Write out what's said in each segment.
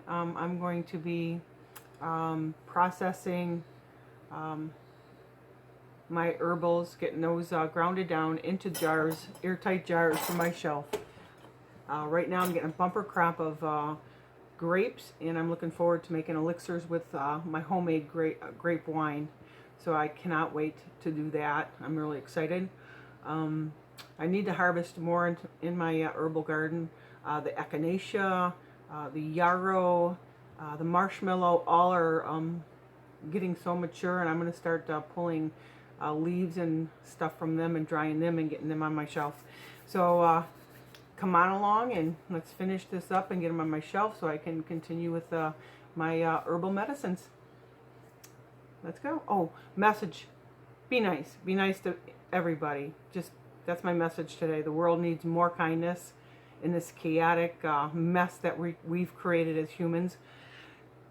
I'm going to be processing my herbals, getting those grounded down into jars, airtight jars for my shelf. Right now I'm getting a bumper crop of grapes, and I'm looking forward to making elixirs with my homemade grape wine. So I cannot wait to do that. I'm really excited. I need to harvest more in my herbal garden. The echinacea, the yarrow, the marshmallow, all are getting so mature, and I'm going to start pulling leaves and stuff from them and drying them and getting them on my shelf. So come on along and let's finish this up and get them on my shelf so I can continue with my herbal medicines. Let's go. Oh, message. Be nice. Be nice to everybody. Just, that's my message today. The world needs more kindness in this chaotic mess that we've created as humans.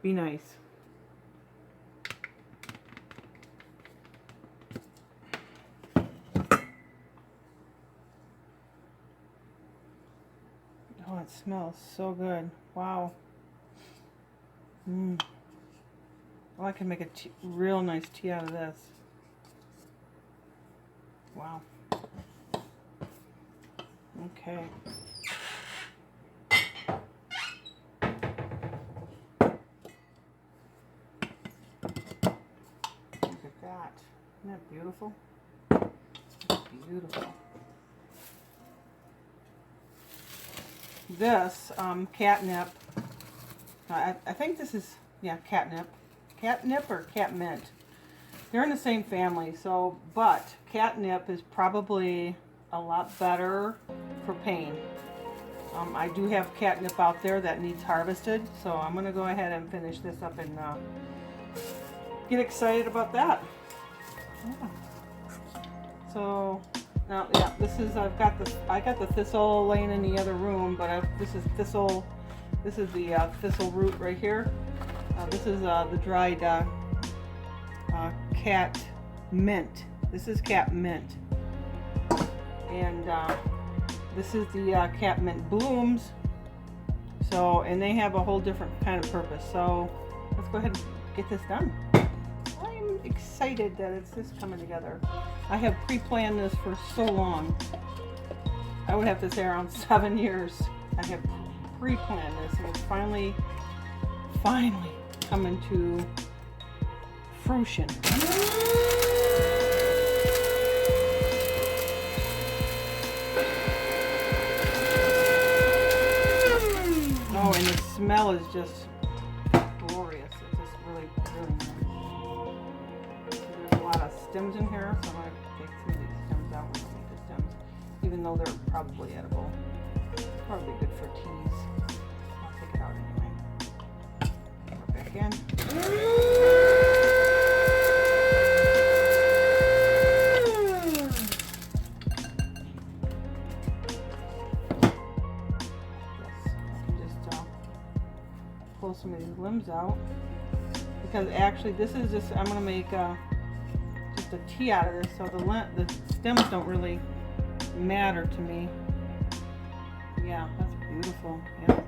Be nice. Oh, it smells so good. Wow. Oh, I can make a real nice tea out of this. Wow. Okay. Look at that. Isn't that beautiful? Beautiful. This catnip, I think this is, yeah, catnip. Catnip or catmint. They're in the same family, so, but catnip is probably a lot better for pain. I do have catnip out there that needs harvested, so I'm going to go ahead and finish this up and get excited about that. Yeah. So now, yeah, this is, I got the thistle laying in the other room, but this is thistle. This is the thistle root right here. This is the dried cat mint. This is cat mint, and this is the cat mint blooms. So, and they have a whole different kind of purpose. So let's go ahead and get this done. I'm excited that it's just coming together. I have pre-planned this for so long. I would have to say around 7 years. I have pre-planned this, and it's finally coming to fruition. Oh, and the smell is just glorious. It's just really, really nice. There's a lot of stems in here, so I'm going to take some of these stems out. We don't need the stems, even though they're probably edible. Probably good for teas. I'll take it out anyway. Put it back in. Pull some of these limbs out, because actually this is just, I'm going to make just a tea out of this, so the stems don't really matter to me. Yeah, that's beautiful. Yeah,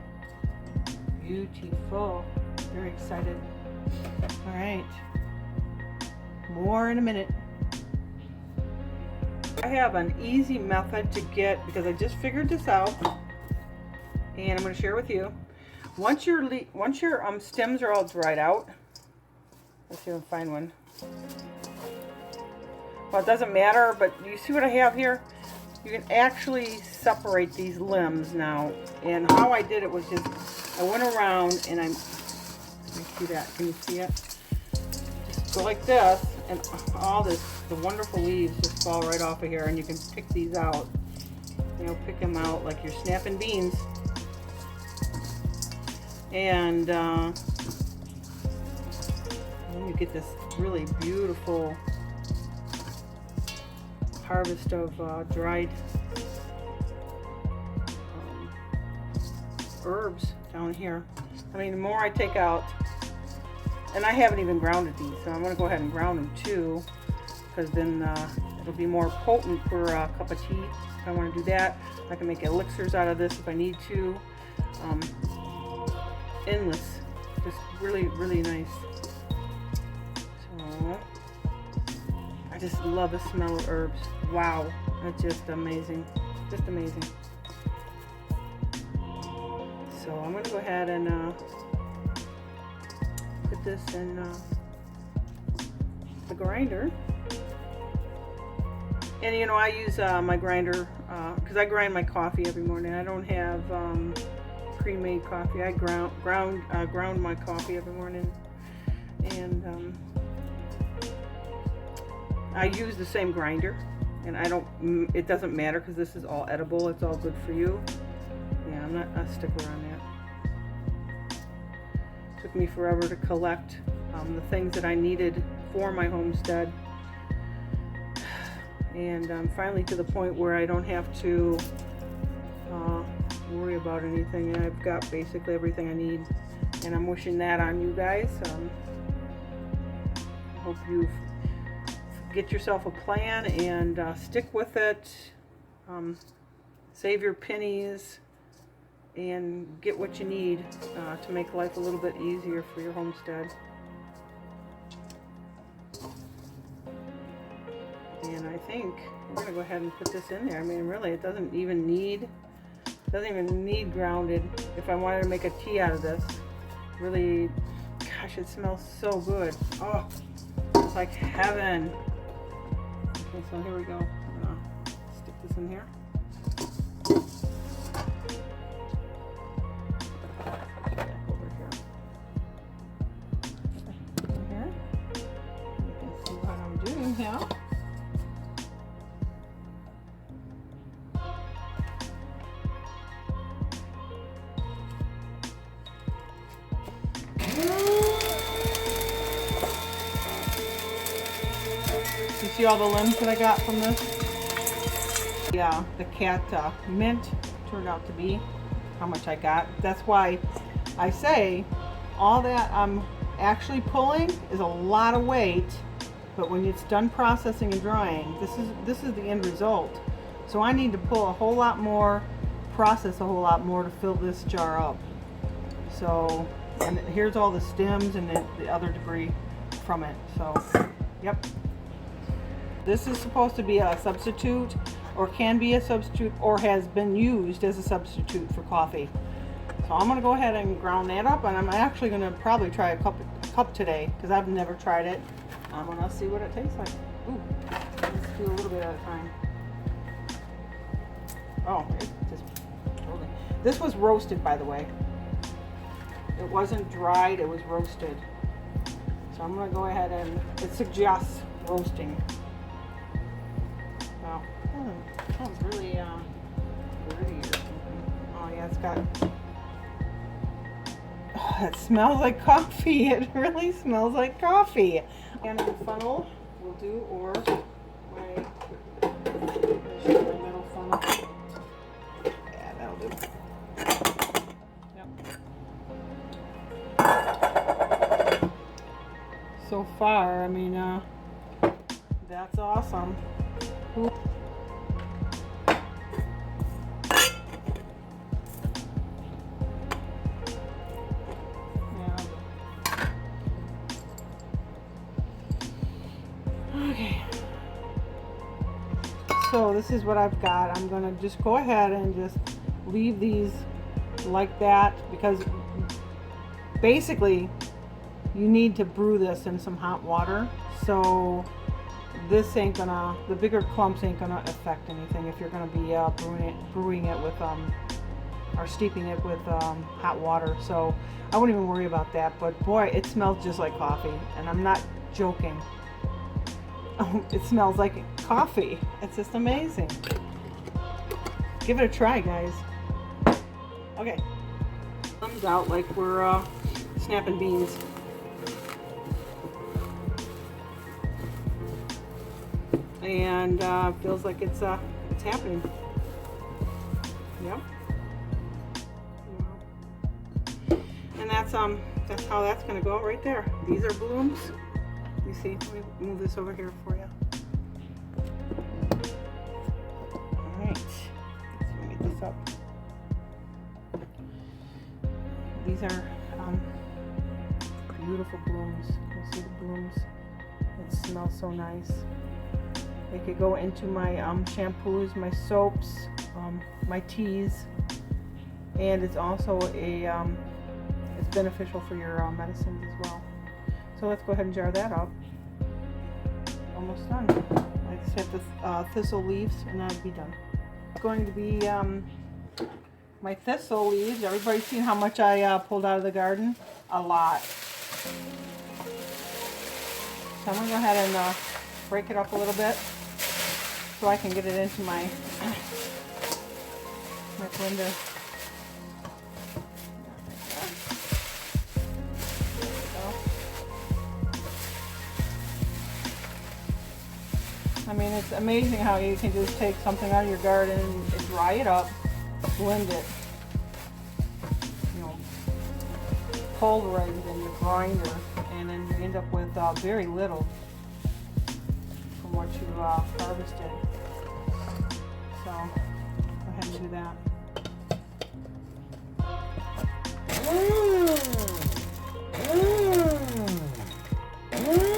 beautiful. Very excited. All right, more in a minute. I have an easy method to get, because I just figured this out, and I'm going to share with you. Once your stems are all dried out, let's see if I can find one. Well, it doesn't matter, but you see what I have here? You can actually separate these limbs now. And how I did it was just, I went around and let me see that. Can you see it? Just go like this, and all the wonderful leaves just fall right off of here, and you can pick these out. You know, pick them out like you're snapping beans. And then you get this really beautiful harvest of dried herbs down here. I mean, the more I take out, and I haven't even grounded these, so I'm going to go ahead and ground them too, because then it'll be more potent for a cup of tea. If I want to do that, I can make elixirs out of this if I need to. endless. Just really, really nice. So I just love the smell of herbs. Wow, that's just amazing. Just amazing. So I'm gonna go ahead and put this in the grinder. And you know, I use my grinder because I grind my coffee every morning. I don't have pre-made coffee. I ground my coffee every morning, and I use the same grinder. And I don't. It doesn't matter because this is all edible. It's all good for you. Yeah, I'm not a stickler on that. Took me forever to collect the things that I needed for my homestead. And I'm finally to the point where I don't have to worry about anything. And I've got basically everything I need. And I'm wishing that on you guys. I hope you get yourself a plan and stick with it. Save your pennies and get what you need to make life a little bit easier for your homestead. And I think we're gonna go ahead and put this in there. I mean, really, it doesn't even need grounded. If I wanted to make a tea out of this, really, gosh, it smells so good. Oh, it's like heaven. Okay, so here we go. I'm gonna stick this in here. Over here. You can see what I'm doing here. You see all the limbs that I got from this? Yeah, the cat mint turned out to be how much I got. That's why I say all that I'm actually pulling is a lot of weight, but when it's done processing and drying, this is the end result. So I need to pull a whole lot more, process a whole lot more to fill this jar up. So, and here's all the stems and the other debris from it. So, yep. This is supposed to be a substitute, or can be a substitute, or has been used as a substitute for coffee. So I'm going to go ahead and ground that up, and I'm actually going to probably try a cup today, because I've never tried it. I'm going to see what it tastes like. Ooh, let's do a little bit at a time. Oh, it just totally. This was roasted, by the way. It wasn't dried, it was roasted. So I'm going to go ahead and, it suggests roasting. Wow, that sounds really dirty or something. Oh yeah, it's got, oh, it smells like coffee. It really smells like coffee. And the funnel will do, or my metal funnel. Yeah, that'll do. Yep. So far, I mean, that's awesome. Ooh. Yeah. Okay. So this is what I've got. I'm going to just go ahead and just leave these like that, because basically you need to brew this in some hot water. So this ain't gonna, the bigger clumps ain't gonna affect anything if you're gonna be brewing it with or steeping it with hot water. So I wouldn't even worry about that. But boy, it smells just like coffee, and I'm not joking. It smells like coffee. It's just amazing. Give it a try, guys. Okay, comes out like we're snapping beans. And feels like it's happening. Yep. And that's how that's gonna go right there. These are blooms. You see? Let me move this over here for you. All right. Let's get this up. These are beautiful blooms. You see the blooms? It smells so nice. They could go into my shampoos, my soaps, my teas, and it's also a it's beneficial for your medicines as well. So let's go ahead and jar that up. Almost done. I just have the thistle leaves, and I'll be done. It's going to be my thistle leaves. Everybody's seen how much I pulled out of the garden? A lot. So I'm going to go ahead and break it up a little bit so I can get it into my blender. I mean, it's amazing how you can just take something out of your garden and dry it up, blend it, you know, pulverize it in your grinder, and then you end up with very little from what you harvested. So go ahead and do that.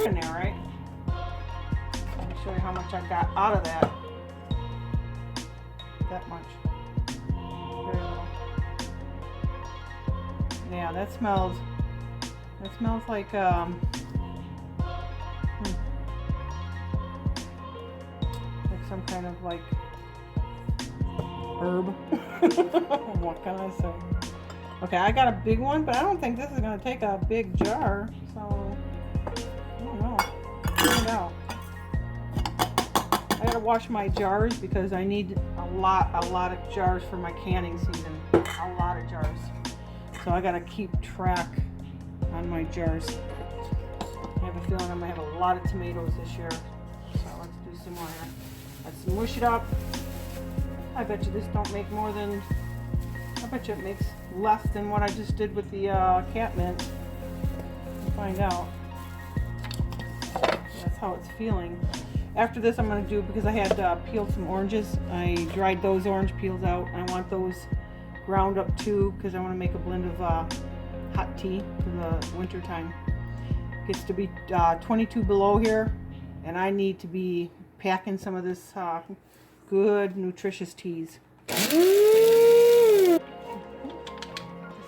In there, right? Let me show you how much I got out of that. That much. Very little. Yeah, that smells like some kind of like herb. What can I say? Okay, I got a big one, but I don't think this is going to take a big jar, so I don't know. Find out. I gotta wash my jars because I need a lot of jars for my canning season. A lot of jars. So I gotta keep track on my jars. I have a feeling I'm gonna have a lot of tomatoes this year. So let's do some more here. Let's mush it up. I bet you this don't make more than, I bet you it makes less than what I just did with the catmint. We'll find out. That's how it's feeling. After this, I'm going to do, because I had peeled some oranges, I dried those orange peels out. I want those ground up too, because I want to make a blend of hot tea for the winter time. It gets to be 22 below here, and I need to be packing some of this good, nutritious teas. Just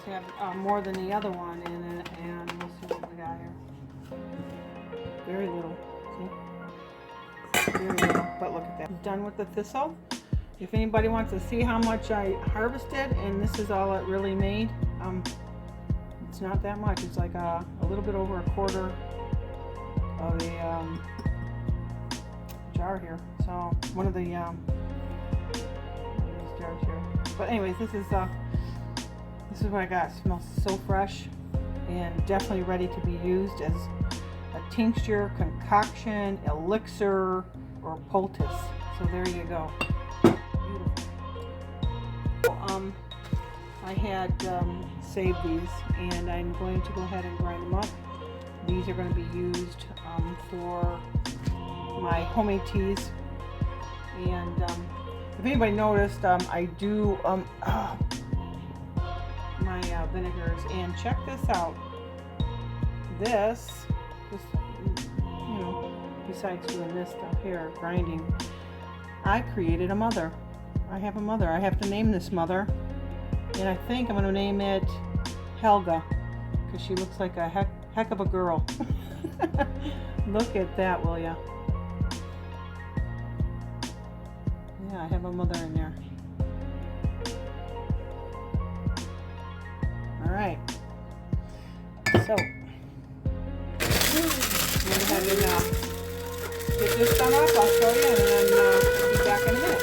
have more than the other one in it, and we'll see what we got here. Very little. See? Very little, but look at that. I'm done with the thistle. If anybody wants to see how much I harvested, and this is all it really made, it's not that much. It's like a little bit over a quarter of a jar here. So one of these jars here. But anyways, this is what I got. It smells so fresh and definitely ready to be used as a tincture, concoction, elixir, or poultice. So there you go. Beautiful. I had saved these, and I'm going to go ahead and grind them up. These are going to be used for my homemade teas. And if anybody noticed, I do my vinegars. And check this out. This, you know, besides doing this stuff here, grinding, I created a mother. I have a mother. I have to name this mother, and I think I'm going to name it Helga, because she looks like a heck of a girl. Look at that, will ya? Yeah, I have a mother in there. All right. So, I'm going to go ahead and get this done up. I'll show you, and then I'll be back in a minute.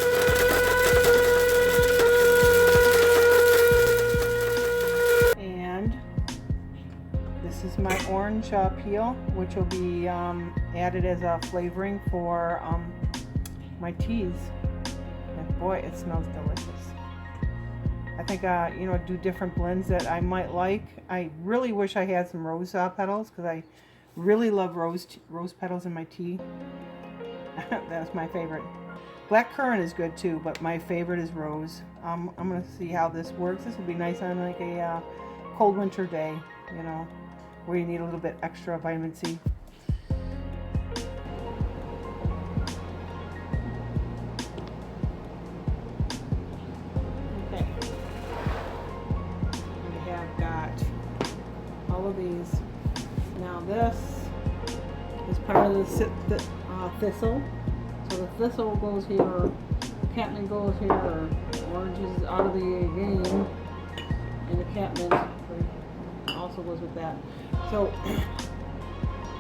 And this is my orange peel, which will be added as a flavoring for my teas. And boy, it smells delicious. I think you know, do different blends that I might like. I really wish I had some rose petals, because I really love rose petals in my tea. That's my favorite. Black currant is good too, but my favorite is rose. I'm gonna see how this works. This will be nice on like a cold winter day, you know. where you need a little bit extra vitamin C. Okay, we have got all of these. Now this is part of the thistle. So the thistle goes here, the catmint goes here, orange is out of the game, and the catmint also goes with that. So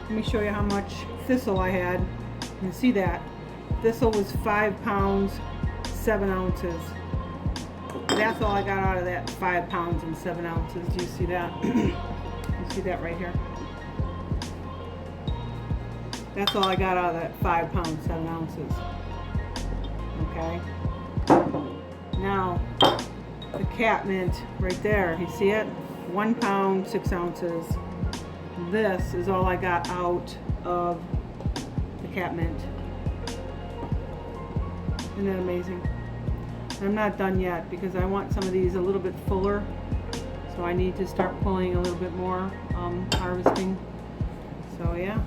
let me show you how much thistle I had. You can see that. Thistle was 5 pounds, 7 ounces. That's all I got out of that 5 pounds and 7 ounces. Do you see that? You see that right here? That's all I got out of that 5 pounds, 7 ounces. Okay. Now, the catmint right there, you see it? 1 pound, 6 ounces. This is all I got out of the catmint. Isn't that amazing? I'm not done yet because I want some of these a little bit fuller. So I need to start pulling a little bit more, harvesting. So yeah.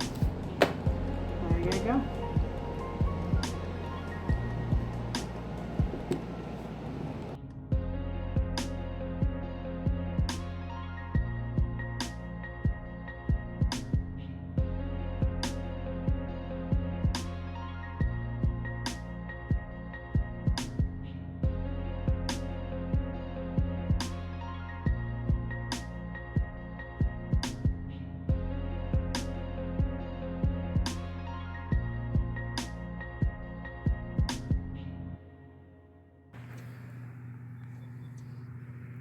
There you go.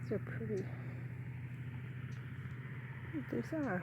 These are pretty. These are.